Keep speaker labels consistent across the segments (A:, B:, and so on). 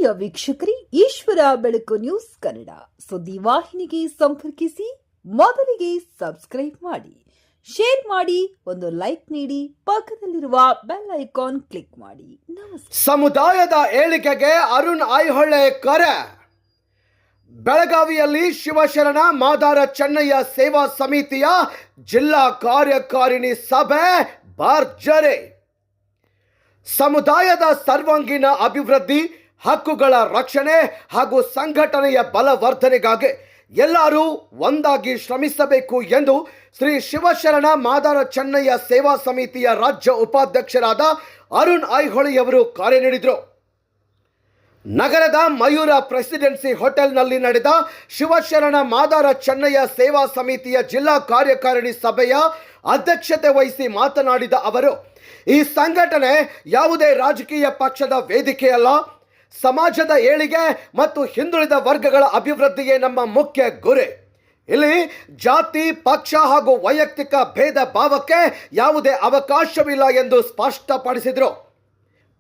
A: ಪ್ರಿಯ ವೀಕ್ಷಕರೇ, ಈಶ್ವರ ಬೆಳಕು ನ್ಯೂಸ್ ಕನ್ನಡ ಸುದ್ದಿ ವಾಹಿನಿಗೆ ಸಂಪರ್ಕಿಸಿ. ಮೊದಲಿಗೆ ಸಬ್ಸ್ಕ್ರೈಬ್ ಮಾಡಿ, ಶೇರ್ ಮಾಡಿ, ಒಂದು ಲೈಕ್ ನೀಡಿ, ಪಕ್ಕದಲ್ಲಿರುವ ಬೆಲ್ ಐಕಾನ್ ಕ್ಲಿಕ್ ಮಾಡಿ. ನಮಸ್ಕಾರ.
B: ಸಮುದಾಯದ ಏಳಿಗೆಗೆ ಅರುಣ್ ಐಹೊಳೆ ಕರೆ. ಬೆಳಗಾವಿಯಲ್ಲಿ ಶಿವಶರಣ ಮಾದಾರ ಚೆನ್ನಯ್ಯ ಸೇವಾ ಸಮಿತಿಯ ಜಿಲ್ಲಾ ಕಾರ್ಯಕಾರಿಣಿ ಸಭೆ ಭರ್ಜರಿ. ಸಮುದಾಯದ ಸರ್ವಾಂಗೀಣ ಅಭಿವೃದ್ಧಿ, ಹಕ್ಕುಗಳ ರಕ್ಷಣೆ ಹಾಗೂ ಸಂಘಟನೆಯ ಬಲವರ್ಧನೆಗಾಗಿ ಎಲ್ಲರೂ ಒಂದಾಗಿ ಶ್ರಮಿಸಬೇಕು ಎಂದು ಶ್ರೀ ಶಿವಶರಣ ಮಾದಾರ ಚೆನ್ನಯ್ಯ ಸೇವಾ ಸಮಿತಿಯ ರಾಜ್ಯ ಉಪಾಧ್ಯಕ್ಷರಾದ ಅರುಣ್ ಐಹೊಳೆಯವರು ಕರೆ ನೀಡಿದರು. ನಗರದ ಮಯೂರ ಪ್ರೆಸಿಡೆನ್ಸಿ ಹೋಟೆಲ್ನಲ್ಲಿ ನಡೆದ ಶಿವಶರಣ ಮಾದಾರ ಚೆನ್ನಯ್ಯ ಸೇವಾ ಸಮಿತಿಯ ಜಿಲ್ಲಾ ಕಾರ್ಯಕಾರಿಣಿ ಸಭೆಯ ಅಧ್ಯಕ್ಷತೆ ವಹಿಸಿ ಮಾತನಾಡಿದ ಅವರು, ಈ ಸಂಘಟನೆ ಯಾವುದೇ ರಾಜಕೀಯ ಪಕ್ಷದ ವೇದಿಕೆಯಲ್ಲ. ಸಮಾಜದ ಏಳಿಗೆ ಮತ್ತು ಹಿಂದುಳಿದ ವರ್ಗಗಳ ಅಭಿವೃದ್ಧಿಯೇ ನಮ್ಮ ಮುಖ್ಯ ಗುರಿ. ಇಲ್ಲಿ ಜಾತಿ, ಪಕ್ಷ ಹಾಗೂ ವೈಯಕ್ತಿಕ ಭೇದ ಭಾವಕ್ಕೆ ಯಾವುದೇ ಅವಕಾಶವಿಲ್ಲ ಎಂದು ಸ್ಪಷ್ಟಪಡಿಸಿದರು.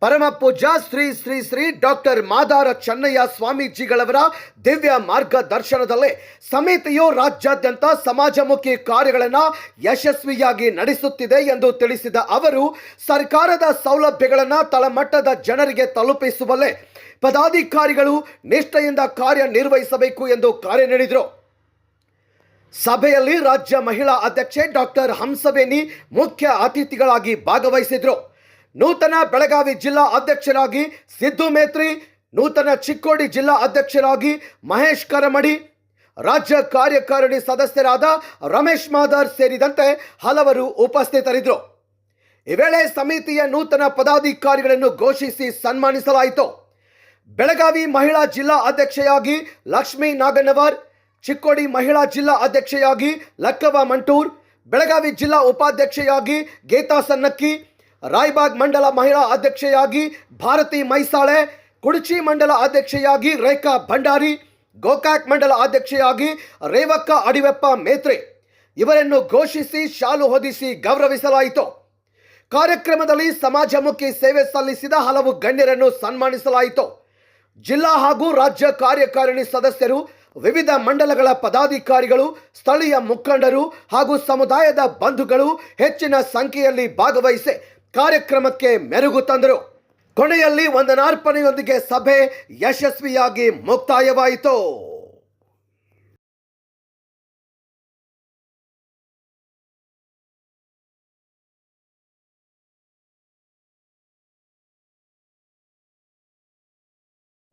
B: ಪರಮ ಪೂಜ್ಯ ಶ್ರೀ ಶ್ರೀ ಶ್ರೀ ಡಾಕ್ಟರ್ ಮಾದಾರ ಚೆನ್ನಯ್ಯ ಸ್ವಾಮೀಜಿಗಳವರ ದಿವ್ಯ ಮಾರ್ಗದರ್ಶನದಲ್ಲಿ ಸಮಿತಿಯು ರಾಜ್ಯಾದ್ಯಂತ ಸಮಾಜಮುಖಿ ಕಾರ್ಯಗಳನ್ನು ಯಶಸ್ವಿಯಾಗಿ ನಡೆಸುತ್ತಿದೆ ಎಂದು ತಿಳಿಸಿದ ಅವರು, ಸರ್ಕಾರದ ಸೌಲಭ್ಯಗಳನ್ನು ತಳಮಟ್ಟದ ಜನರಿಗೆ ತಲುಪಿಸುವಲ್ಲೇ ಪದಾಧಿಕಾರಿಗಳು ನಿಷ್ಠೆಯಿಂದ ಕಾರ್ಯನಿರ್ವಹಿಸಬೇಕು ಎಂದು ಕರೆ ನೀಡಿದರು. ಸಭೆಯಲ್ಲಿ ರಾಜ್ಯ ಮಹಿಳಾ ಅಧ್ಯಕ್ಷೆ ಡಾಕ್ಟರ್ ಹಂಸವೇಣಿ ಮುಖ್ಯ ಅತಿಥಿಗಳಾಗಿ ಭಾಗವಹಿಸಿದರು. ನೂತನ ಬೆಳಗಾವಿ ಜಿಲ್ಲಾ ಅಧ್ಯಕ್ಷರಾಗಿ ಸಿದ್ದು ಮೇತ್ರಿ, ನೂತನ ಚಿಕ್ಕೋಡಿ ಜಿಲ್ಲಾ ಅಧ್ಯಕ್ಷರಾಗಿ ಮಹೇಶ್ ಕರಮಡಿ, ರಾಜ್ಯ ಕಾರ್ಯಕಾರಿಣಿ ಸದಸ್ಯರಾದ ರಮೇಶ್ ಮಾದಾರ್ ಸೇರಿದಂತೆ ಹಲವರು ಉಪಸ್ಥಿತರಿದ್ದರು. ಈ ವೇಳೆ ಸಮಿತಿಯ ನೂತನ ಪದಾಧಿಕಾರಿಗಳನ್ನು ಘೋಷಿಸಿ ಸನ್ಮಾನಿಸಲಾಯಿತು. ಬೆಳಗಾವಿ ಮಹಿಳಾ ಜಿಲ್ಲಾ ಅಧ್ಯಕ್ಷೆಯಾಗಿ ಲಕ್ಷ್ಮೀ ನಾಗನವರ್, ಚಿಕ್ಕೋಡಿ ಮಹಿಳಾ ಜಿಲ್ಲಾ ಅಧ್ಯಕ್ಷೆಯಾಗಿ ಲಕ್ಕವ ಮಂಟೂರ್, ಬೆಳಗಾವಿ ಜಿಲ್ಲಾ ಉಪಾಧ್ಯಕ್ಷೆಯಾಗಿ ಗೀತಾ ಸನ್ನಕ್ಕಿ, ರಾಯಬಾಗ್ ಮಂಡಲ ಮಹಿಳಾ ಅಧ್ಯಕ್ಷೆಯಾಗಿ ಭಾರತಿ ಮೈಸಾಳೆ, ಕುಡಚಿ ಮಂಡಲ ಅಧ್ಯಕ್ಷೆಯಾಗಿ ರೇಖಾ ಭಂಡಾರಿ, ಗೋಕಾಕ್ ಮಂಡಲ ಅಧ್ಯಕ್ಷೆಯಾಗಿ ರೇವಕ್ಕ ಅಡಿವೆಪ್ಪ ಮೇತ್ರೆ ಇವರನ್ನು ಘೋಷಿಸಿ ಶಾಲು ಹೊದಿಸಿ ಗೌರವಿಸಲಾಯಿತು. ಕಾರ್ಯಕ್ರಮದಲ್ಲಿ ಸಮಾಜಮುಖಿ ಸೇವೆ ಸಲ್ಲಿಸಿದ ಹಲವು ಗಣ್ಯರನ್ನು ಸನ್ಮಾನಿಸಲಾಯಿತು. ಜಿಲ್ಲಾ ಹಾಗೂ ರಾಜ್ಯ ಕಾರ್ಯಕಾರಿಣಿ ಸದಸ್ಯರು, ವಿವಿಧ ಮಂಡಲಗಳ ಪದಾಧಿಕಾರಿಗಳು, ಸ್ಥಳೀಯ ಮುಖಂಡರು ಹಾಗೂ ಸಮುದಾಯದ ಬಂಧುಗಳು ಹೆಚ್ಚಿನ ಸಂಖ್ಯೆಯಲ್ಲಿ ಭಾಗವಹಿಸಿ ಕಾರ್ಯಕ್ರಮಕ್ಕೆ ಮೆರುಗು ತಂದರು. ಕೊನೆಯಲ್ಲಿ ವಂದನಾರ್ಪಣೆಯೊಂದಿಗೆ ಸಭೆ ಯಶಸ್ವಿಯಾಗಿ ಮುಕ್ತಾಯವಾಯಿತು.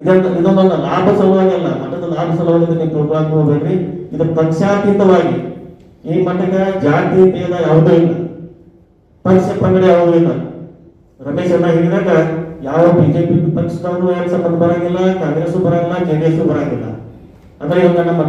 C: ಇದೊಂದೊಂದು ಲಾಭ ಸಲುವಾಗಿ ಅಲ್ಲ, ಮಠದ ಲಾಭ ಸಲುವಾಗಿ ನೀವು ತಿಳ್ಕೊಳಕ್ ಹೋಗ್ಬೇಡ್ರಿ. ಇದು ಪಕ್ಷಾತೀತವಾಗಿ, ಈ ಮಠಕ್ಕೆ ಜಾತಿ ಭೇದ ಯಾವುದೂ ಇಲ್ಲ, ಪಕ್ಷ ಪಂಗಡ ಯಾವುದೂ ಇಲ್ಲ. ರಮೇಶ್ ಅಣ್ಣ ಹೇಳಿದಾಗ ಯಾವ ಬಿಜೆಪಿ ಪಕ್ಷದವರು ಸಂಬಂಧ ಬರಂಗಿಲ್ಲ, ಕಾಂಗ್ರೆಸ್ ಬರಂಗಿಲ್ಲ, ಜೆಡಿಎಸ್ ಬರಂಗಿಲ್ಲ. ಅಂದ್ರೆ ಇವಾಗ ನಮ್ಮ